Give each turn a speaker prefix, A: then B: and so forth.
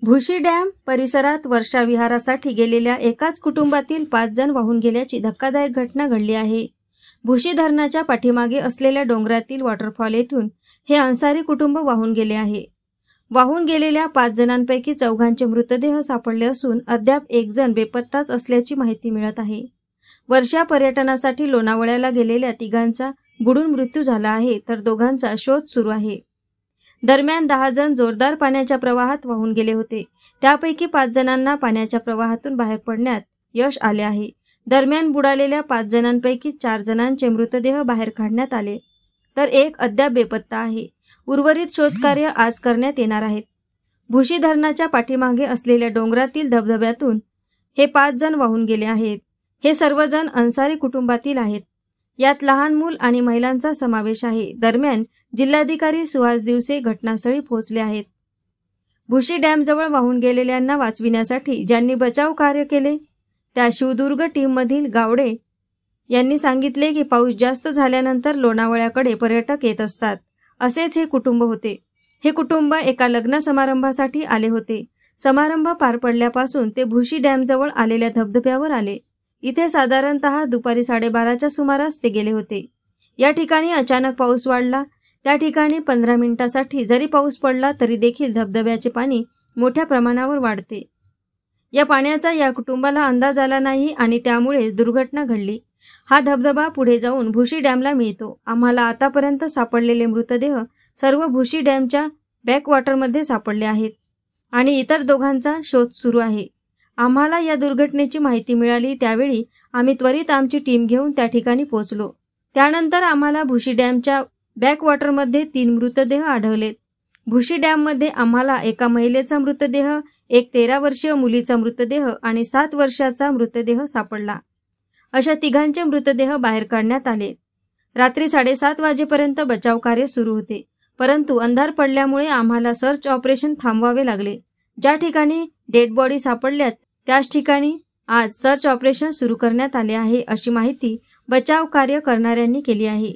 A: Bhushi dam परिसरात वर्षा विहारासाठी गेलेल्या एकाच कुटुंबातील 5 जण वाहून गेल्याची धक्कादायक घटना घडली आहे। भुशी धरणाच्या पाठीमागे असलेल्या डोंगरातील वॉटरफॉल येथून हे अन्सारी कुटुंब वाहून गेले आहे। वाहून गेलेल्या 5 जणांपैकी 4घांचे मृतदेह सापडले असून अद्याप 1 जण बेपत्ताच असल्याची माहिती मिळत आहे। वर्षा पर्यटनासाठी लोणावळ्याला गेलेल्या 3घांचा बुडून मृत्यू झाला आहे, तर 2घांचा शोध सुरू आहे। दरम्यान 10 जण जोरदार पाण्याच्या प्रवाहात वाहून गेले होते। त्यापैकी 5 जणांना पाण्याच्या प्रवाहातून बाहेर पडण्यात यश आले आहे। दरम्यान बुडालेल्या 5 जणांपैकी 4 जणांचे मृतदेह बाहेर काढण्यात आले, तर 1 अद्याप बेपत्ता आहे। उर्वरित शोधकार्य आज करण्यात येणार आहेत। भुशी धरणाच्या पाठीमागे असलेल्या डोंगरातील धबधब्यातून हे 5 जण वाहून गेले आहेत। हे सर्वजण अन्सारी कुटुंबातील आहेत। यात लहान मूल आणि महिलांचा समावेश आहे। दरम्यान जिल्हाधिकारी सुहास दिवसे घटनास्थळी पोहोचले आहेत। भुशी डॅमजवळ वाहून गेलेल्यांना वाचविण्यासाठी ज्यांनी बचाव कार्य केले त्या शिवदुर्ग टीममधील गावडे यांनी सांगितले की पाऊस जास्त झाल्यानंतर लोणावळ्याकडे पर्यटक येत असतात। असेच हे कुटुंब होते। हे कुटुंब एका लग्न समारंभासाठी आले होते। समारंभ पार पडल्यापासून ते भुशी डॅमजवळ आलेल्या धबधब्यावर आले। इथे साधारणतः दुपारी 12:30च्या सुमारास ते गेले होते। या ठिकाणी अचानक पाऊस वाढला। त्या ठिकाणी 15 मिनिटांसाठी जरी पाऊस पडला तरी देखील धबधब्याचे पाणी मोठ्या प्रमाणावर वाढते। या पाण्याचा या कुटुंबाला अंदाज आला नाही आणि त्यामुळेच दुर्घटना घडली। हा धबधबा पुढे जाऊन भुशी डॅमला मिळतो। आम्हाला आतापर्यंत सापडलेले मृतदेह सर्व भुशी डॅमच्या बॅकवॉटरमध्ये सापडले आहेत आणि इतर 2घांचा शोध सुरू आहे। आम्हाला या दुर्घटनेची माहिती मिळाली त्यावेळी आम्ही त्वरित आमची टीम घेऊन त्या ठिकाणी पोहोचलो। त्यानंतर आम्हाला भुशी डॅमच्या बॅकवॉटरमध्ये 3 मृतदेह आढळलेत। भुशी डॅममध्ये आम्हाला एका महिलेचा मृतदेह, एक 13 वर्षीय मुलीचा मृतदेह आणि 7 वर्षाचा मृतदेह सापडला। अशा 3घांचे मृतदेह बाहेर काढण्यात आले। रात्री 7:30 वाजेपर्यंत बचाव कार्य सुरू होते, परंतु अंधार पडल्यामुळे आम्हाला सर्च ऑपरेशन थांबवावे लागले। ज्या ठिकाणी डेड बॉडी सापडल्यात त्याच ठिकाणी आज सर्च ऑपरेशन सुरू करण्यात आले आहे, अशी माहिती बचाव कार्य करणाऱ्यांनी केली आहे।